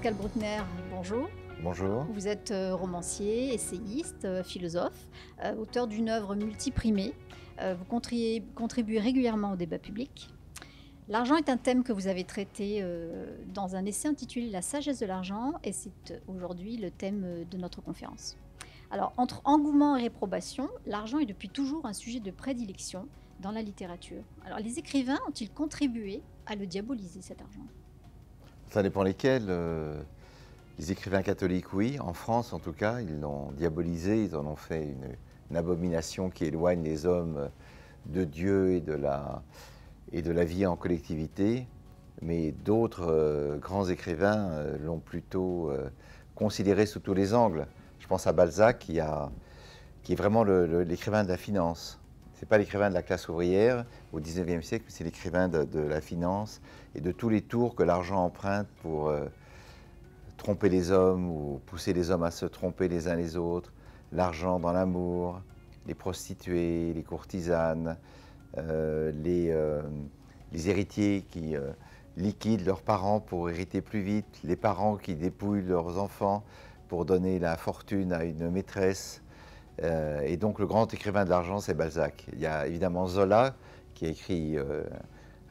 Pascal Bruckner, bonjour. Bonjour. Vous êtes romancier, essayiste, philosophe, auteur d'une œuvre multiprimée. Vous contribuez régulièrement au débat public. L'argent est un thème que vous avez traité dans un essai intitulé La sagesse de l'argent, et c'est aujourd'hui le thème de notre conférence. Alors, entre engouement et réprobation, l'argent est depuis toujours un sujet de prédilection dans la littérature. Alors, les écrivains ont-ils contribué à le diaboliser, cet argent? Ça dépend lesquels. Les écrivains catholiques, oui. En France, en tout cas, ils l'ont diabolisé. Ils en ont fait une abomination qui éloigne les hommes de Dieu et de la vie en collectivité. Mais d'autres grands écrivains l'ont plutôt considéré sous tous les angles. Je pense à Balzac, qui est vraiment l'écrivain de la finance. Ce n'est pas l'écrivain de la classe ouvrière au XIXe siècle, mais c'est l'écrivain de la finance et de tous les tours que l'argent emprunte pour tromper les hommes ou pousser les hommes à se tromper les uns les autres. L'argent dans l'amour, les prostituées, les courtisanes, les héritiers qui liquident leurs parents pour hériter plus vite, les parents qui dépouillent leurs enfants pour donner la fortune à une maîtresse. Et donc le grand écrivain de l'argent, c'est Balzac. Il y a évidemment Zola, qui a écrit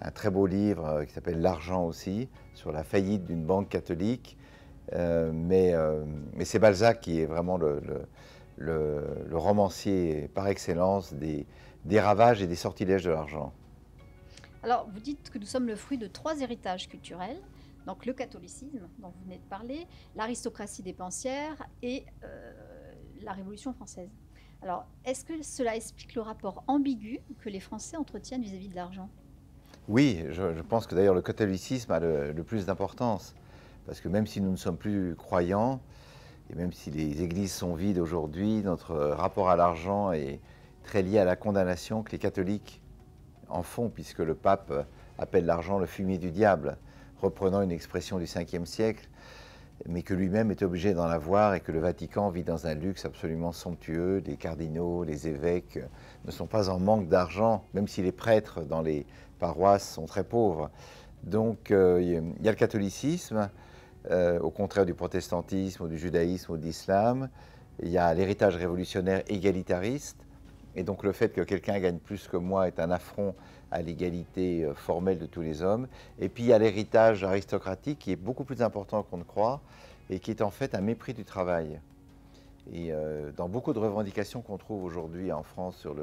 un très beau livre qui s'appelle L'argent aussi, sur la faillite d'une banque catholique. Mais c'est Balzac qui est vraiment le romancier par excellence des ravages et des sortilèges de l'argent. Alors, vous dites que nous sommes le fruit de 3 héritages culturels, donc le catholicisme, dont vous venez de parler, l'aristocratie dépensière et la Révolution française. Alors, est-ce que cela explique le rapport ambigu que les Français entretiennent vis-à-vis de l'argent? Oui, je pense que d'ailleurs le catholicisme a le plus d'importance, parce que même si nous ne sommes plus croyants, et même si les églises sont vides aujourd'hui, notre rapport à l'argent est très lié à la condamnation que les catholiques en font, puisque le pape appelle l'argent le fumier du diable, reprenant une expression du 5e siècle, mais que lui-même est obligé d'en avoir et que le Vatican vit dans un luxe absolument somptueux. Les cardinaux, les évêques ne sont pas en manque d'argent, même si les prêtres dans les paroisses sont très pauvres. Donc il y a le catholicisme, au contraire du protestantisme ou du judaïsme ou de l'islam. Il y a l'héritage révolutionnaire égalitariste. Et donc le fait que quelqu'un gagne plus que moi est un affront à l'égalité formelle de tous les hommes. Et puis il y a l'héritage aristocratique qui est beaucoup plus important qu'on ne croit et qui est en fait un mépris du travail. Et dans beaucoup de revendications qu'on trouve aujourd'hui en France sur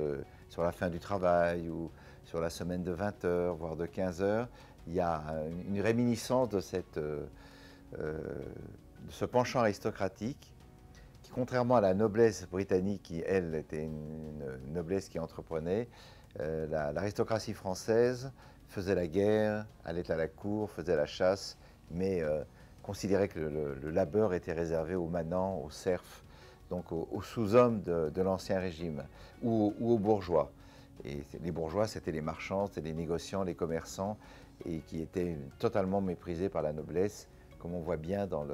la fin du travail ou sur la semaine de 20 heures, voire de 15 heures, il y a une réminiscence de ce penchant aristocratique qui, contrairement à la noblesse britannique, qui, elle, était une noblesse qui entreprenait, l'aristocratie française faisait la guerre, allait à la cour, faisait la chasse, mais considérait que le labeur était réservé aux manants, aux serfs, donc aux sous-hommes de l'Ancien Régime, ou aux bourgeois. Et les bourgeois, c'était les marchands, c'était les négociants, les commerçants, et qui étaient totalement méprisés par la noblesse, comme on voit bien dans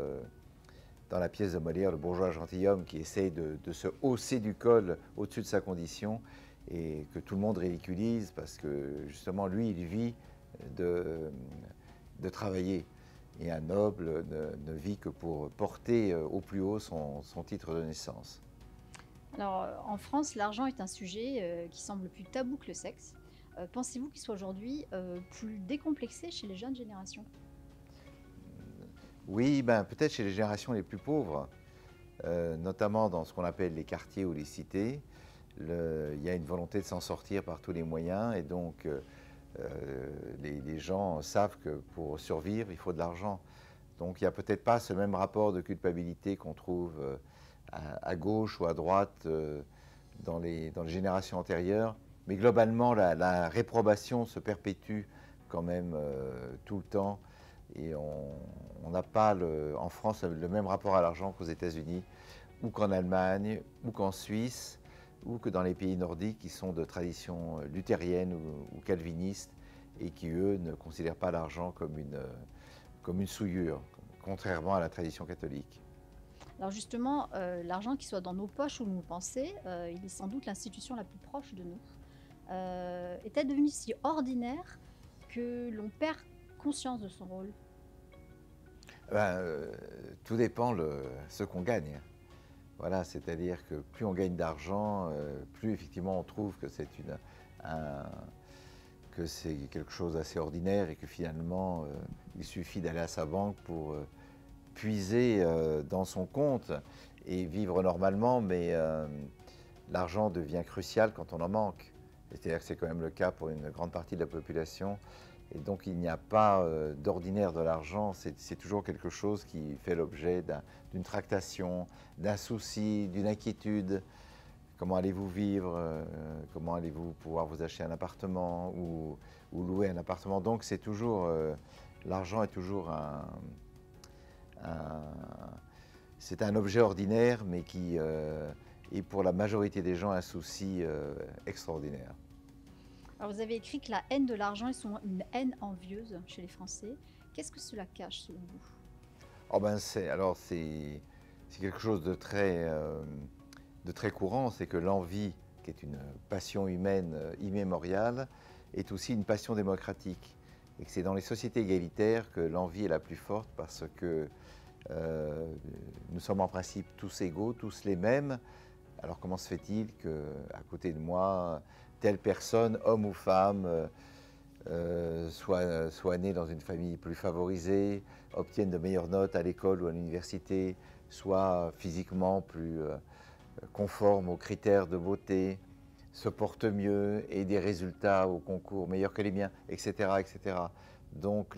la pièce de Molière, le bourgeois gentilhomme qui essaye de se hausser du col au-dessus de sa condition et que tout le monde ridiculise parce que justement lui, il vit de travailler. Et un noble ne vit que pour porter au plus haut son titre de naissance. Alors, en France, l'argent est un sujet qui semble plus tabou que le sexe. Pensez-vous qu'il soit aujourd'hui plus décomplexé chez les jeunes générations? Oui, ben, peut-être chez les générations les plus pauvres, notamment dans ce qu'on appelle les quartiers ou les cités, il y a une volonté de s'en sortir par tous les moyens et donc les gens savent que pour survivre, il faut de l'argent. Donc il n'y a peut-être pas ce même rapport de culpabilité qu'on trouve à gauche ou à droite dans les générations antérieures, mais globalement la réprobation se perpétue quand même tout le temps. Et on n'a pas en France le même rapport à l'argent qu'aux États-Unis, ou qu'en Allemagne, ou qu'en Suisse, ou que dans les pays nordiques qui sont de tradition luthérienne ou calviniste et qui, eux, ne considèrent pas l'argent comme une souillure, contrairement à la tradition catholique. Alors justement, l'argent qui soit dans nos poches ou nos pensées, il est sans doute l'institution la plus proche de nous. Est-elle devenue si ordinaire que l'on perd conscience de son rôle? Ben, tout dépend ce qu'on gagne. Voilà, c'est-à-dire que plus on gagne d'argent, plus effectivement on trouve que que c'est quelque chose d'assez ordinaire et que finalement il suffit d'aller à sa banque pour puiser dans son compte et vivre normalement, mais l'argent devient crucial quand on en manque. C'est-à-dire que c'est quand même le cas pour une grande partie de la population. Et donc il n'y a pas d'ordinaire de l'argent, c'est toujours quelque chose qui fait l'objet d'une tractation, d'un souci, d'une inquiétude. Comment allez-vous vivre comment allez-vous pouvoir vous acheter un appartement ou louer un appartement. Donc c'est toujours, l'argent est toujours c'est un objet ordinaire, mais qui est pour la majorité des gens un souci extraordinaire. Alors vous avez écrit que la haine de l'argent est souvent une haine envieuse chez les Français. Qu'est-ce que cela cache selon vous? Oh ben c'est quelque chose de très courant, c'est que l'envie, qui est une passion humaine immémoriale, est aussi une passion démocratique. Et que c'est dans les sociétés égalitaires que l'envie est la plus forte parce que nous sommes en principe tous égaux, tous les mêmes. Alors comment se fait-il qu'à côté de moi, telle personne, homme ou femme, soit née dans une famille plus favorisée, obtienne de meilleures notes à l'école ou à l'université, soit physiquement plus conforme aux critères de beauté, se porte mieux et des résultats au concours meilleurs que les miens, etc. etc. Donc,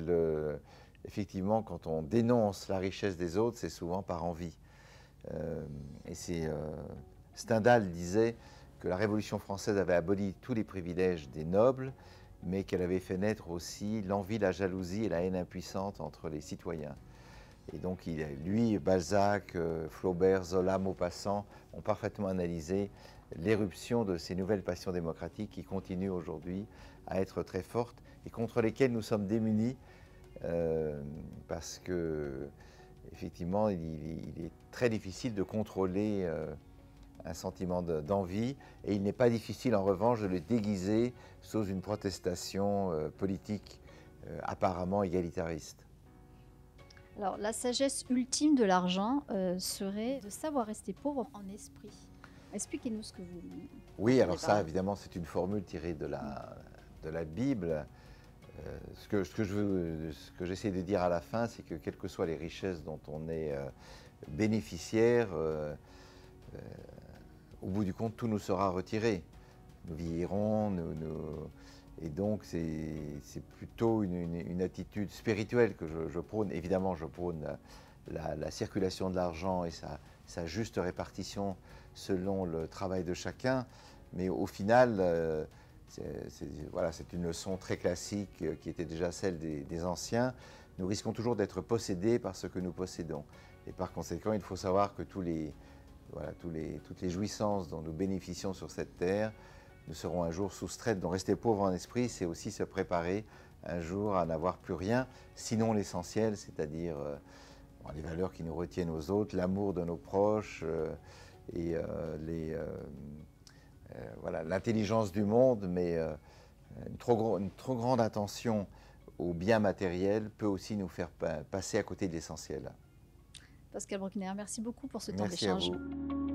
effectivement, quand on dénonce la richesse des autres, c'est souvent par envie. Et Stendhal disait que la Révolution française avait aboli tous les privilèges des nobles, mais qu'elle avait fait naître aussi l'envie, la jalousie et la haine impuissante entre les citoyens. Et donc, lui, Balzac, Flaubert, Zola, Maupassant ont parfaitement analysé l'éruption de ces nouvelles passions démocratiques qui continuent aujourd'hui à être très fortes et contre lesquelles nous sommes démunis parce que, effectivement, il est très difficile de contrôler un sentiment d'envie et il n'est pas difficile, en revanche, de le déguiser sous une protestation politique apparemment égalitariste. Alors, la sagesse ultime de l'argent serait de savoir rester pauvre en esprit. Expliquez-nous ce que vous... Oui, alors ça, évidemment, c'est une formule tirée de la Bible. Ce que j'essaie de dire à la fin, c'est que quelles que soient les richesses dont on est bénéficiaire, au bout du compte, tout nous sera retiré. Nous vieillirons, et donc c'est plutôt une attitude spirituelle que je prône. Évidemment, je prône la circulation de l'argent et sa juste répartition selon le travail de chacun, mais au final, c'est une leçon très classique qui était déjà celle des anciens. Nous risquons toujours d'être possédés par ce que nous possédons. Et par conséquent, il faut savoir que toutes les jouissances dont nous bénéficions sur cette terre, nous serons un jour soustraites. Donc rester pauvre en esprit, c'est aussi se préparer un jour à n'avoir plus rien, sinon l'essentiel, c'est-à-dire les valeurs qui nous retiennent aux autres, l'amour de nos proches et l'intelligence du monde, mais une trop grande attention aux biens matériels peut aussi nous faire passer à côté de l'essentiel. Pascal Bruckner, merci beaucoup pour ce temps Merci à d'échange. vous.